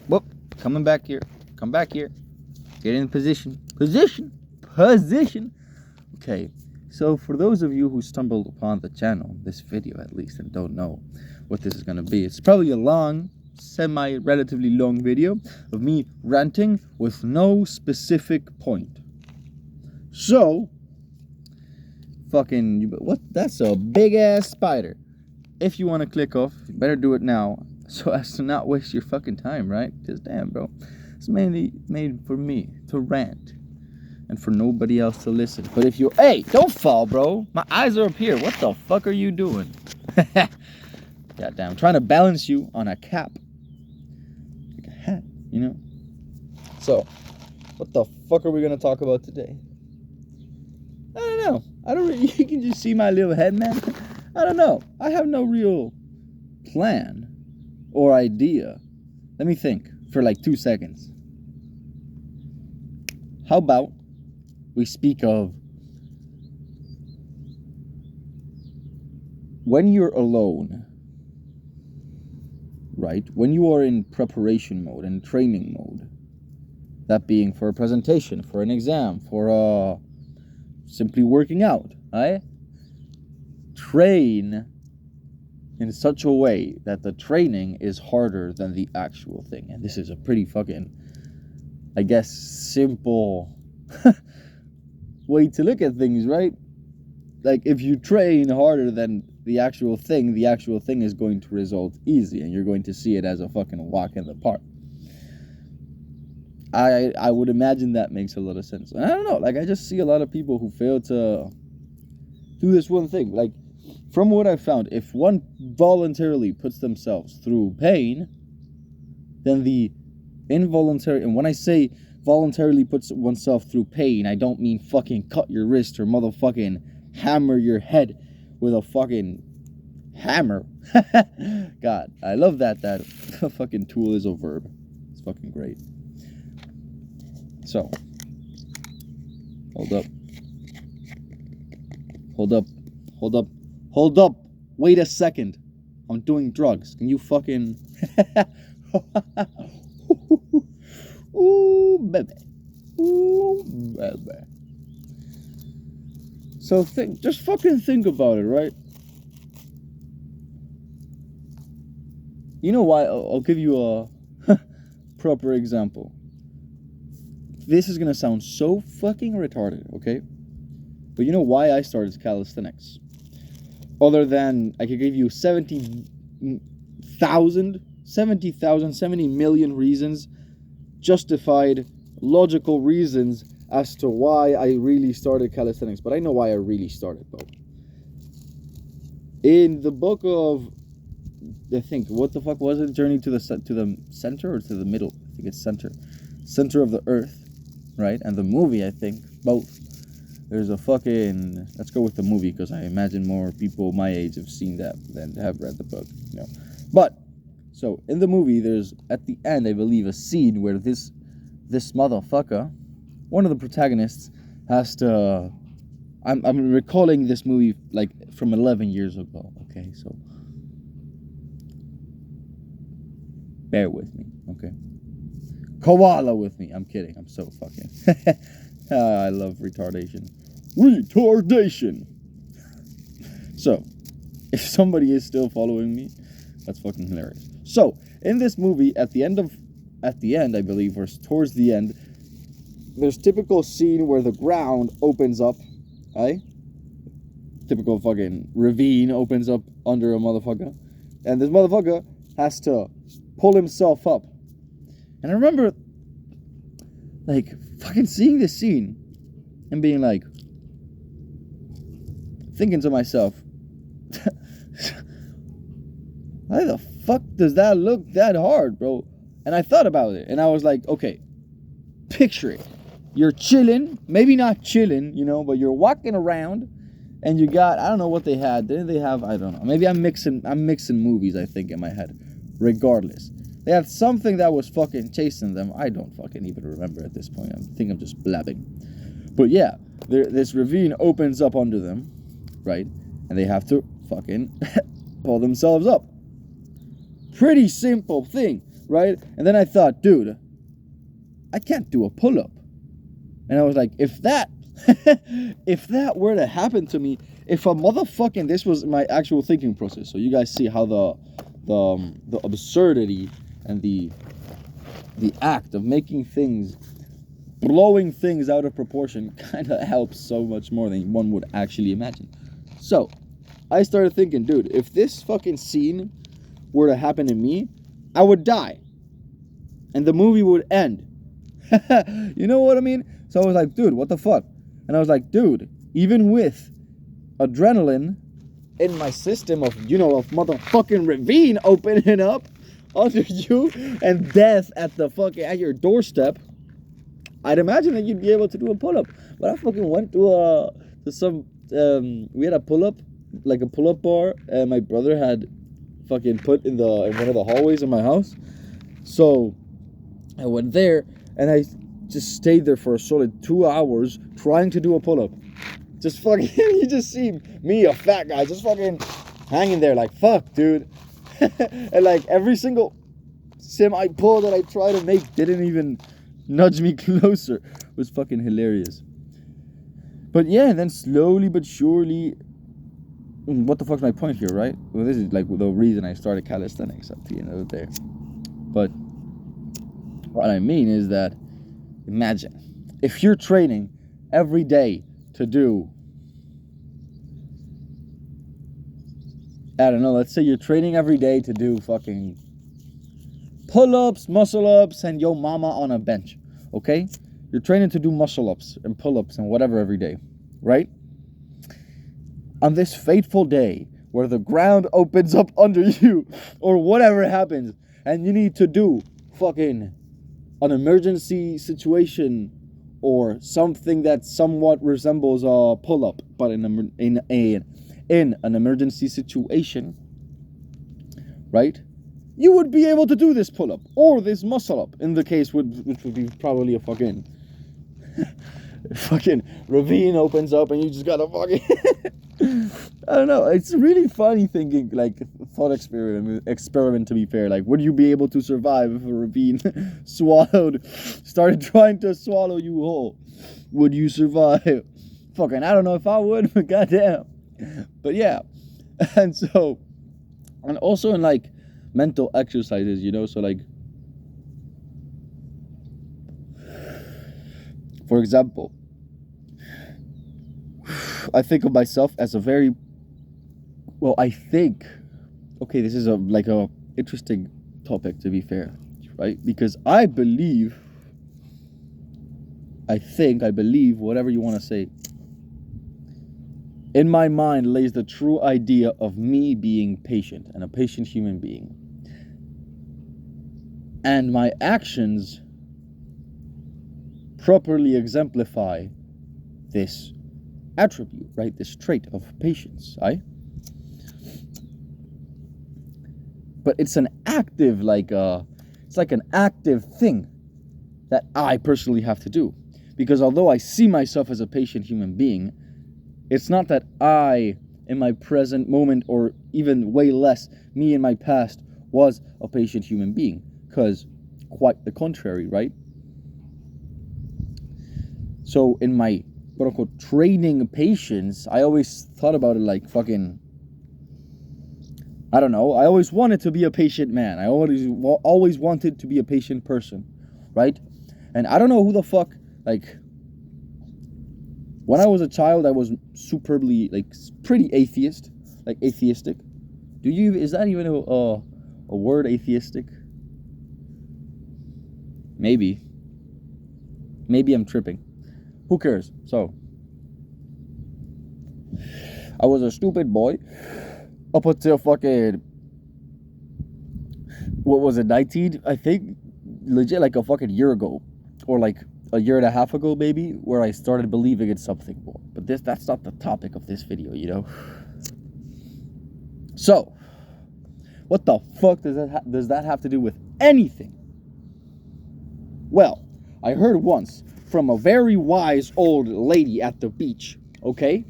Whoop. Coming back here. Come back here. Get in position. Position. Okay. So for those of you who stumbled upon the channel, this video at least, and don't know what this is going to be, it's probably a long, relatively long video of me ranting with no specific point. So, that's a big ass spider. If you want to click off, you better do it now so as to not waste your fucking time, right? Because damn, bro, it's mainly made for me to rant and for nobody else to listen. But if you, hey, don't fall, bro. My eyes are up here. What the fuck are you doing? Goddamn, I'm trying to balance you on a cap. Like a hat, you know? So, what the fuck are we going to talk about today? I don't know. You can just see my little head, man. I don't know. I have no real plan or idea. Let me think for like 2 seconds. How about we speak of when you're alone, right? When you are in preparation mode and training mode, that being for a presentation, for an exam, for simply working out, right? Train in such a way that the training is harder than the actual thing. And this is a pretty fucking, I guess, simple way to look at things, right? Like, if you train harder than the actual thing is going to result easy, and you're going to see it as a fucking walk in the park. I would imagine that makes a lot of sense. And I don't know, like, I just see a lot of people who fail to do this one thing. Like, from what I've found, if one voluntarily puts themselves through pain, then the involuntary, and when I say voluntarily puts oneself through pain, I don't mean fucking cut your wrist or motherfucking hammer your head with a fucking hammer. God, I love that fucking tool is a verb. It's fucking great. So, hold up. Wait a second. I'm doing drugs. Can you fucking... Ooh, baby. So just fucking think about it, right? You know why? I'll give you a proper example. This is gonna sound so fucking retarded, okay? But you know why I started calisthenics? Other than I could give you 70 million reasons, justified, logical reasons as to why I really started calisthenics. But I know why I really started, though. In the book of, I think, what the fuck was it? Journey to the center or to the middle? I think it's center of the earth, right? And the movie, I think, both. There's a fucking, let's go with the movie, because I imagine more people my age have seen that than have read the book, you know. But, so, in the movie, there's, at the end, I believe, a scene where this motherfucker, one of the protagonists, has to, I'm recalling this movie, like, from 11 years ago, okay, so, bear with me, okay. Koala with me. I'm kidding. I'm so fucking... I love retardation. So, if somebody is still following me, that's fucking hilarious. So, in this movie, at the end, I believe, or towards the end, there's typical scene where the ground opens up, right? Typical fucking ravine opens up under a motherfucker. And this motherfucker has to pull himself up. And I remember, like, fucking seeing this scene and being like, thinking to myself, why the fuck does that look that hard, bro? And I thought about it, and I was like, okay, picture it. You're chilling, maybe not chilling, you know, but you're walking around, and you got, I don't know what they had. Didn't they have, I don't know. Maybe I'm mixing movies, I think, in my head. Regardless. They had something that was fucking chasing them. I don't fucking even remember at this point. I think I'm just blabbing. But yeah, this ravine opens up under them, right? And they have to fucking pull themselves up. Pretty simple thing. right? And then I thought, dude, I can't do a pull-up. And I was like, if that were to happen to me, if a motherfucking, this was my actual thinking process. So you guys see how the absurdity and the act of making things, blowing things out of proportion kind of helps so much more than one would actually imagine. So I started thinking, dude, if this fucking scene were to happen to me, I would die. And the movie would end. You know what I mean? So I was like, dude, what the fuck? And I was like, dude, even with adrenaline in my system of, you know, a motherfucking ravine opening up under you and death at your doorstep, I'd imagine that you'd be able to do a pull-up. But I fucking went to some, we had a pull-up, like a pull-up bar, and my brother had fucking put in one of the hallways of my house. So I went there, and I just stayed there for a solid 2 hours trying to do a pull-up. Just fucking, you just see me, a fat guy, just fucking hanging there like, fuck, dude. And like every single semi-pull that I tried to make didn't even nudge me closer. It was fucking hilarious. But yeah, and then slowly but surely, what the fuck's my point here, right? Well, this is like the reason I started calisthenics at the end of the day. But what I mean is that, imagine, if you're training every day to do, I don't know, let's say you're training every day to do fucking pull-ups, muscle-ups, and yo mama on a bench, okay? You're training to do muscle-ups and pull-ups and whatever every day, right? On this fateful day where the ground opens up under you or whatever happens and you need to do fucking an emergency situation or something that somewhat resembles a pull-up, but in an emergency situation, right? You would be able to do this pull-up or this muscle-up in the case which would be probably a fucking ravine opens up and you just gotta fucking I don't know. It's really funny thinking, like, thought experiment to be fair. Like, would you be able to survive if a ravine started trying to swallow you whole? Would you survive? Fucking, I don't know if I would, but goddamn. But yeah. And so, and also in like mental exercises, you know, so like, for example, I think of myself as a very, well, I think, okay, this is a interesting topic to be fair, right? Because I believe, whatever you want to say, in my mind lays the true idea of me being patient and a patient human being. And my actions properly exemplify this attribute, right? This trait of patience, right? But it's an active, it's like an active thing that I personally have to do. Because although I see myself as a patient human being, it's not that I, in my present moment, or even way less, me in my past, was a patient human being. Because quite the contrary, right? So in my quote-unquote training patience, I always thought about it like fucking, I don't know, I always wanted to be a patient man. I always wanted to be a patient person, right? And I don't know who the fuck, like, when I was a child, I was superbly, like, pretty atheistic. Is that even a word, atheistic? Maybe I'm tripping. Who cares? So, I was a stupid boy up until fucking, what was it, 19? I think, legit like a fucking year ago. Or like a year and a half ago, maybe, where I started believing in something more. But that's not the topic of this video, you know? So, what the fuck does that have to do with anything? Well, I heard once from a very wise old lady at the beach, okay?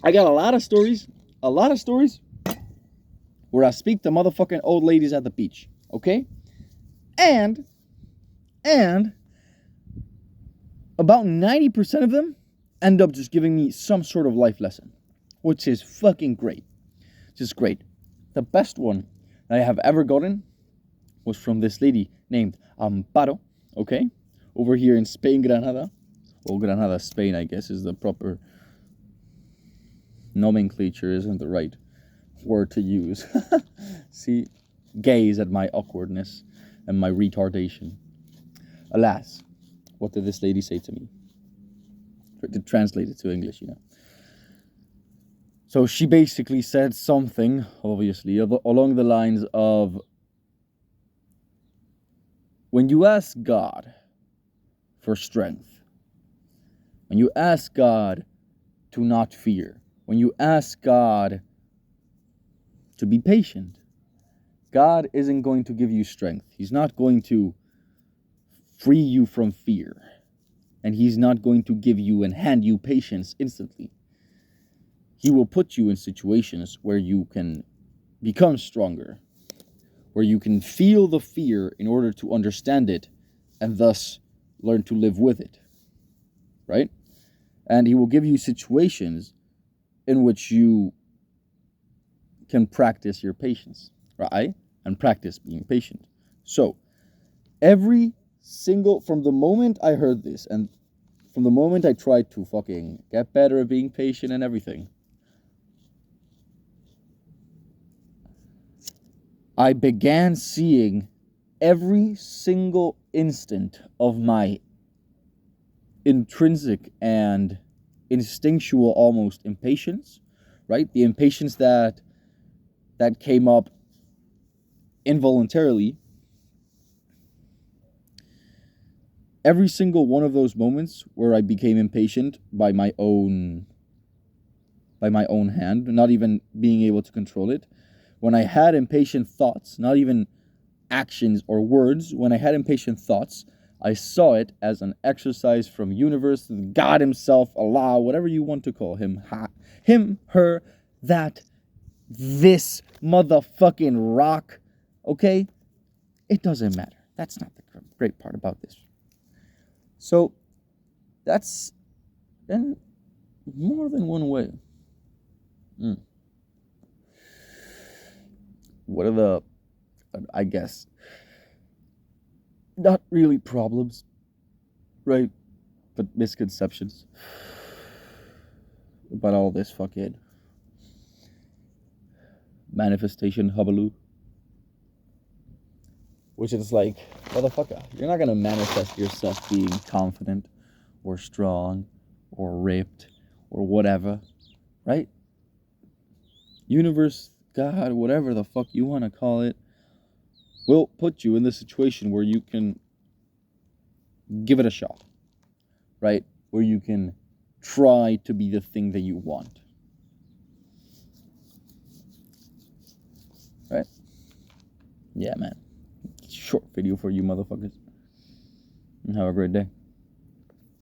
I got a lot of stories, where I speak to motherfucking old ladies at the beach, okay? And about 90% of them end up just giving me some sort of life lesson, which is fucking great. Just great. The best one that I have ever gotten was from this lady named Amparo, okay? Over here in Spain, Granada. Well, Granada, Spain, I guess, is the proper nomenclature, isn't the right word to use. See, gaze at my awkwardness and my retardation. Alas, what did this lady say to me? To translate it to English, you know. So she basically said something, obviously, along the lines of, when you ask God for strength, when you ask God to not fear, when you ask God to be patient, God isn't going to give you strength. He's not going to free you from fear. And He's not going to give you and hand you patience instantly. He will put you in situations where you can become stronger, where you can feel the fear in order to understand it and thus learn to live with it, right? And He will give you situations in which you can practice your patience, right? And practice being patient. So, from the moment I heard this and from the moment I tried to fucking get better at being patient and everything, I began seeing every single instant of my intrinsic and instinctual almost impatience, right? The impatience that came up involuntarily. Every single one of those moments where I became impatient by my own hand, not even being able to control it. When I had impatient thoughts, not even actions or words, when I had impatient thoughts, I saw it as an exercise from universe, God Himself, Allah, whatever you want to call Him, Him, her, that, this motherfucking rock, okay? It doesn't matter. That's not the great part about this. So, that's in more than one way. What are the, I guess, not really problems, right? But misconceptions about all this fucking manifestation hubbub. Which is like, motherfucker, you're not gonna manifest yourself being confident or strong or ripped or whatever, right? Universe, God, whatever the fuck you want to call it, will put you in the situation where you can give it a shot, right? Where you can try to be the thing that you want, right? Yeah, man. Short video for you motherfuckers. And have a great day.